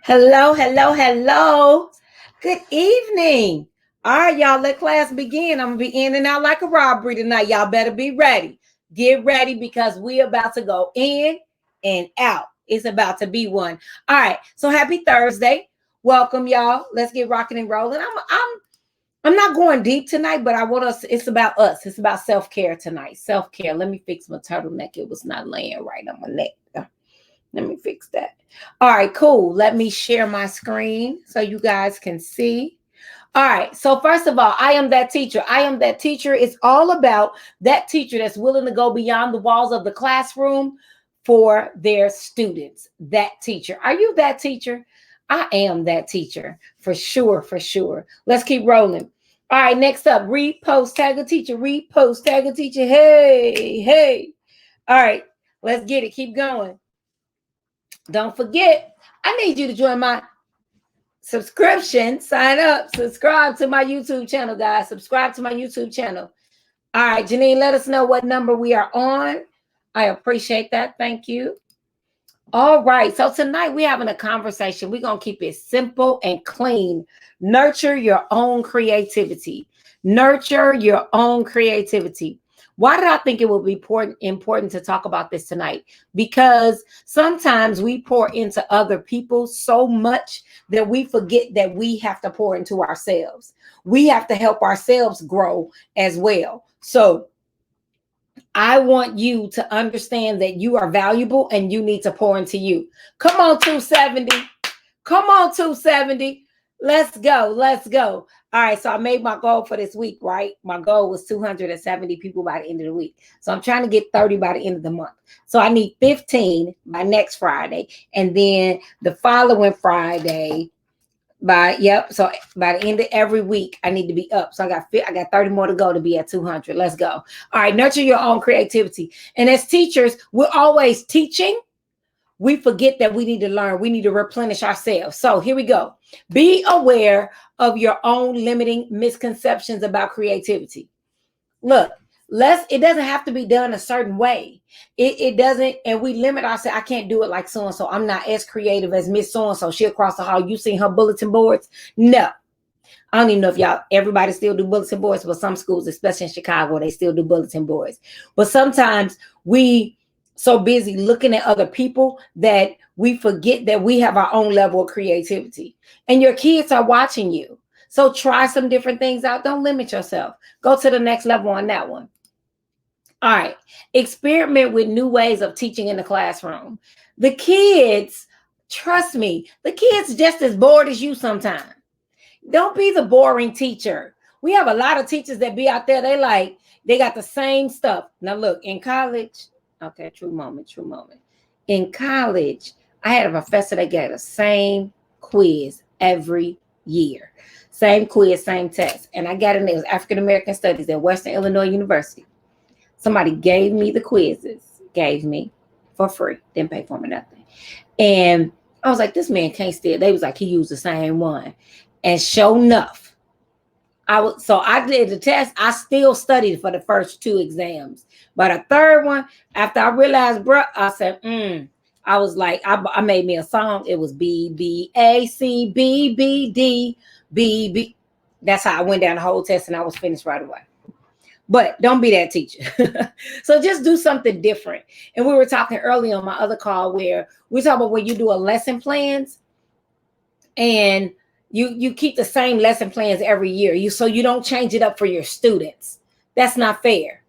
Hello, hello, hello. Good evening. All right, y'all, let class begin. I'm going to be in and out like a robbery tonight. Y'all better be ready. Get ready because we're about to go in and out. It's about to be one. All right, so happy Thursday. Welcome, y'all. Let's get rocking and rolling. I'm not going deep tonight, but I want us, it's about us. It's about self-care tonight. Self-care. Let me fix my turtleneck. It was not laying right on my neck. Let me fix that. All right, cool. Let me share my screen so you guys can see. All right. So first of all, I am that teacher. I am that teacher. It's all about that teacher that's willing to go beyond the walls of the classroom for their students. That teacher. Are you that teacher? I am that teacher for sure. For sure. Let's keep rolling. All right. Next up, repost, tag a teacher, repost, tag a teacher. Hey, hey. All right. Let's get it. Keep going. Don't forget, I need you to join my subscription. Sign up. Subscribe to my YouTube channel, guys. Subscribe to my YouTube channel. All right, Janine, let us know what number we are on. I appreciate that. Thank you. All right. So tonight we're having a conversation. We're going to keep it simple and clean. Nurture your own creativity. Nurture your own creativity. Why did I think it would be important to talk about this tonight? Because sometimes we pour into other people so much that we forget that we have to pour into ourselves. We have to help ourselves grow as well. So I want you to understand that you are valuable and you need to pour into you. Come on, 270. Come on, 270. Let's go. Let's go. All right. So I made my goal for this week, right? My goal was 270 people by the end of the week. So I'm trying to get 30 by the end of the month. So I need 15 by next Friday. And then the following Friday, so by the end of every week I need to be up. So I got 30 more to go to be at 200. Let's go. All right, nurture your own creativity. And as teachers, we're always teaching. We forget that we need to learn. We need to replenish ourselves. So here we go. Be aware of your own limiting misconceptions about creativity. Look, it doesn't have to be done a certain way. It doesn't, and we limit ourselves. I can't do it like so-and-so. I'm not as creative as Miss So-and-so. She across the hall. You seen her bulletin boards? No. I don't even know if everybody still do bulletin boards, but some schools, especially in Chicago, they still do bulletin boards. But sometimes we so busy looking at other people that we forget that we have our own level of creativity. And your kids are watching you. So try some different things out. Don't limit yourself. Go to the next level on that one. All right. Experiment with new ways of teaching in the classroom. The kids, trust me, the kids just as bored as you sometimes. Don't be the boring teacher. We have a lot of teachers that be out there. They got the same stuff. Now look, in college, okay, true moment. In college, I had a professor that gave the same quiz every year. Same quiz, same test. And I got in there. It was African American Studies at Western Illinois University. Somebody gave me the quizzes, gave me for free, didn't pay for me nothing. And I was like, this man can't steal. They was like, he used the same one. And sure enough, I did the test. I still studied for the first two exams. But a third one, after I realized, bro, I said, I was like, I made me a song. It was B, B, A, C, B, B, D, B, B. That's how I went down the whole test and I was finished right away. But don't be that teacher. So just do something different. And we were talking earlier on my other call where we talk about when you do a lesson plans and you keep the same lesson plans every year. So you don't change it up for your students. That's not fair.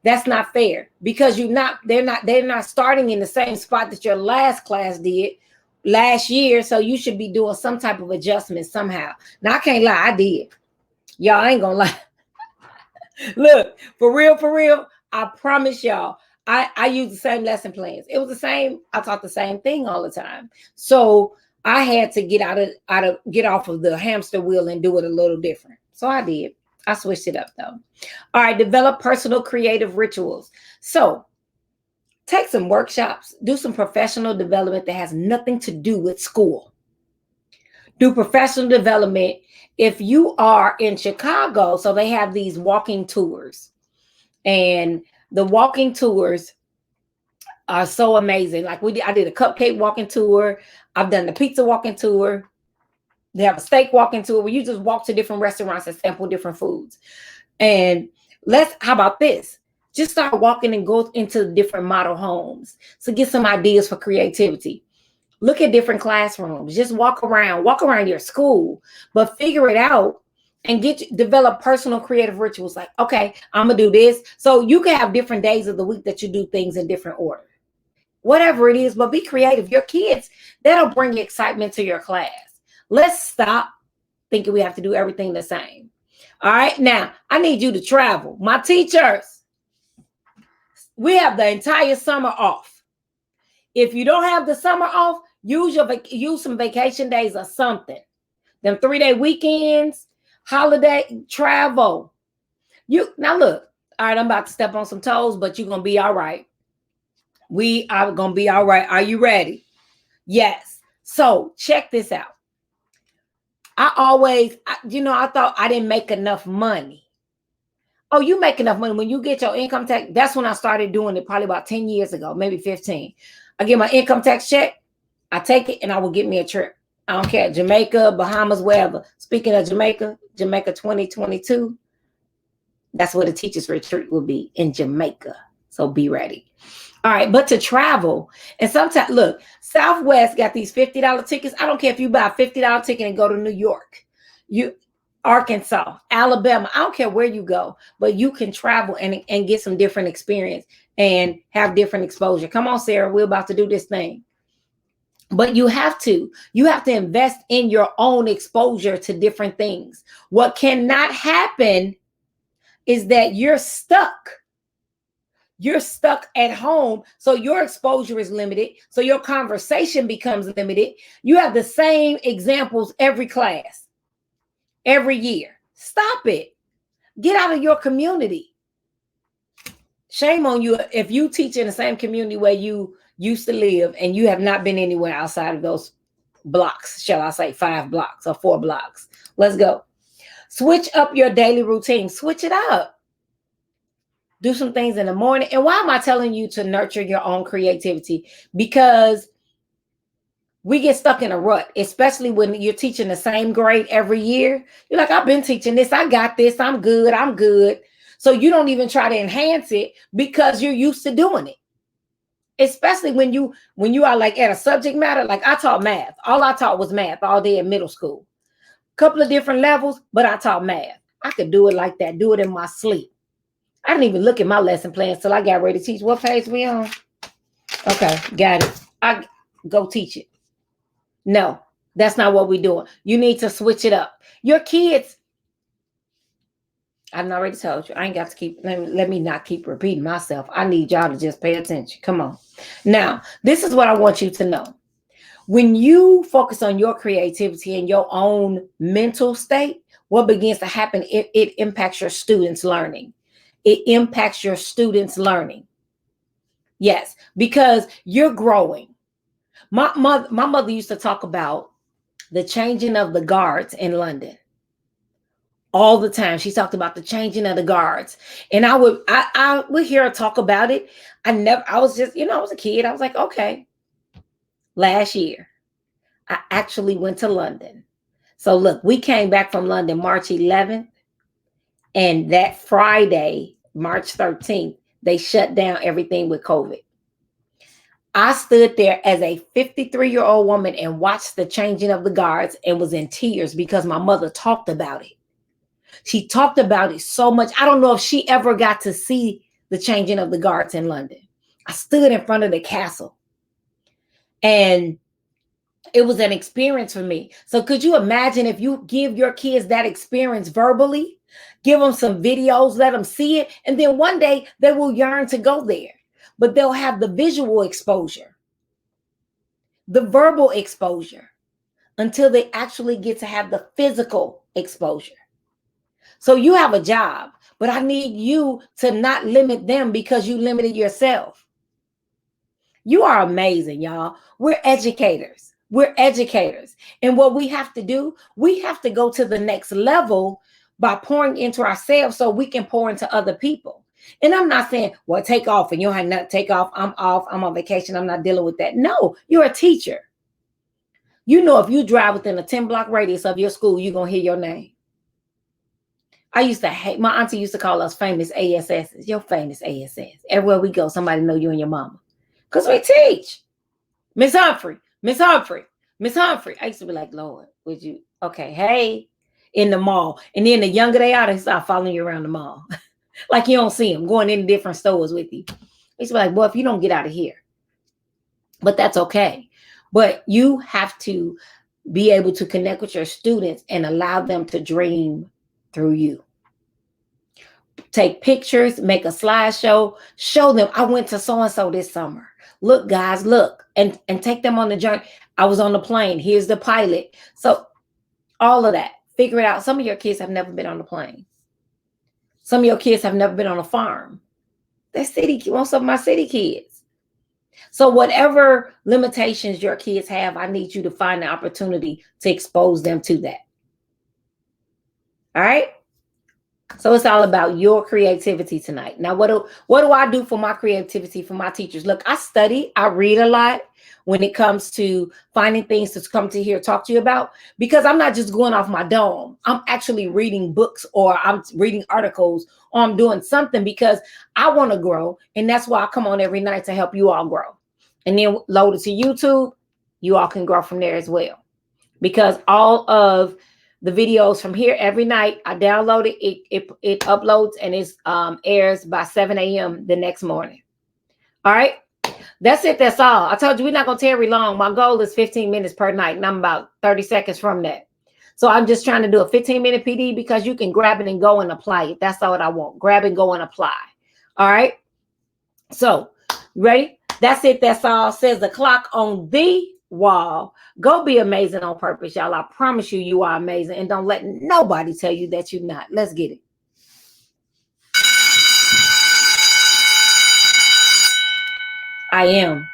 That's not fair because they're not starting in the same spot that your last class did last year. So you should be doing some type of adjustment somehow. Now I can't lie, I did. Y'all ain't gonna lie. Look, for real, I promise y'all, I use the same lesson plans. It was the same. I taught the same thing all the time. So I had to get off of the hamster wheel and do it a little different. So I did. I switched it up though. All right, develop personal creative rituals. So take some workshops, do some professional development that has nothing to do with school. Do professional development. If you are in Chicago, so they have these walking tours, and the walking tours are so amazing. Like I did a cupcake walking tour. I've done the pizza walking tour. They have a steak walking tour where you just walk to different restaurants and sample different foods. And how about this? Just start walking and go into different model homes. So get some ideas for creativity. Look at different classrooms. Just walk around your school, but figure it out and develop personal creative rituals. Like, okay, I'm gonna do this. So you can have different days of the week that you do things in different order. Whatever it is, but be creative. Your kids, that'll bring excitement to your class. Let's stop thinking we have to do everything the same. All right, now I need you to travel. My teachers, we have the entire summer off. If you don't have the summer off, use some vacation days or something. Them 3-day weekends, holiday travel. Now look, all right, I'm about to step on some toes, but you're gonna be all right. We are gonna be all right. Are you ready? Yes. So check this out. I thought I didn't make enough money. Oh, you make enough money when you get your income tax. That's when I started doing it, probably about 10 years ago, maybe 15. I get my income tax check, I take it, and I will get me a trip. I don't care, Jamaica, Bahamas, wherever. Speaking of Jamaica 2022, that's where the teachers retreat will be, in Jamaica. So be ready. All right, but to travel, and sometimes, look, Southwest got these $50 tickets. I don't care if you buy a $50 ticket and go to New York, Arkansas, Alabama. I don't care where you go, but you can travel and get some different experience and have different exposure. Come on, Sarah, we're about to do this thing. But you have to invest in your own exposure to different things. What cannot happen is that you're stuck. You're stuck at home, so your exposure is limited, so your conversation becomes limited. You have the same examples every class, every year. Stop it. Get out of your community. Shame on you if you teach in the same community where you used to live and you have not been anywhere outside of those blocks, shall I say 5 blocks or 4 blocks. Let's go. Switch up your daily routine. Switch it up. Do some things in the morning. And why am I telling you to nurture your own creativity? Because we get stuck in a rut, especially when you're teaching the same grade every year. You're like, I've been teaching this. I got this. I'm good. So you don't even try to enhance it because you're used to doing it. Especially when you are like at a subject matter. Like I taught math. All I taught was math all day in middle school. Couple of different levels, but I taught math. I could do it like that. Do it in my sleep. I didn't even look at my lesson plans till I got ready to teach. What page we on? Okay, got it. I go teach it. No, that's not what we're doing. You need to switch it up. Your kids, I've already told you. I ain't got to keep, let me not keep repeating myself. I need y'all to just pay attention. Come on. Now, this is what I want you to know. When you focus on your creativity and your own mental state, what begins to happen, it impacts your students' learning. It impacts your students' learning. Yes, because you're growing. My mother used to talk about the changing of the guards in London all the time. She talked about the changing of the guards. And I would hear her talk about it. I was just, I was a kid. I was like, okay. Last year, I actually went to London. So look, we came back from London March 11th. And that Friday, March 13th, they shut down everything with COVID. I stood there as a 53-year-old woman and watched the changing of the guards and was in tears because my mother talked about it. She talked about it so much. I don't know if she ever got to see the changing of the guards in London. I stood in front of the castle and it was an experience for me. So could you imagine if you give your kids that experience verbally, give them some videos, let them see it, and then one day they will yearn to go there, but they'll have the visual exposure, the verbal exposure, until they actually get to have the physical exposure. So you have a job, but I need you to not limit them because you limited yourself. You are amazing, y'all. We're educators. And what we have to do, we have to go to the next level by pouring into ourselves so we can pour into other people. And I'm not saying, well, take off and you don't have nothing to take off. I'm off. I'm on vacation. I'm not dealing with that. No, you're a teacher. You know, if you drive within a 10-block radius of your school, you're going to hear your name. I used to hate, my auntie used to call us famous ASSs. Your famous ASS. Everywhere we go, somebody know you and your mama. Because we teach. Miss Humphrey, Miss Humphrey, Miss Humphrey. I used to be like, Lord, would you? Okay, hey, in the mall. And then the younger they are, they start following you around the mall. Like you don't see them going in different stores with you. I used to be like, well, if you don't get out of here. But that's okay. But you have to be able to connect with your students and allow them to dream through you. Take pictures, make a slideshow, show them I went to so-and-so this summer. Look, guys, look, and take them on the journey. I was on the plane. Here's the pilot. So all of that, figure it out. Some of your kids have never been on the plane. Some of your kids have never been on a farm. They're city, most of my city kids. So whatever limitations your kids have, I need you to find the opportunity to expose them to that. All right. So it's all about your creativity tonight. Now, what do I do for my creativity for my teachers? Look, I study, I read a lot when it comes to finding things to come to here, talk to you about, because I'm not just going off my dome. I'm actually reading books or I'm reading articles or I'm doing something because I want to grow. And that's why I come on every night to help you all grow. And then load it to YouTube. You all can grow from there as well. Because all of the videos from here every night, I download it, it uploads and it airs by 7 a.m. the next morning. All right. That's it. That's all. I told you we're not going to tarry long. My goal is 15 minutes per night, and I'm about 30 seconds from that. So I'm just trying to do a 15-minute PD because you can grab it and go and apply it. That's all I want. Grab and go and apply. All right. So ready? That's it. That's all. Says the clock on the wall. Go be amazing on purpose, y'all. I promise you, you are amazing. And don't let nobody tell you that you're not. Let's get it. I am.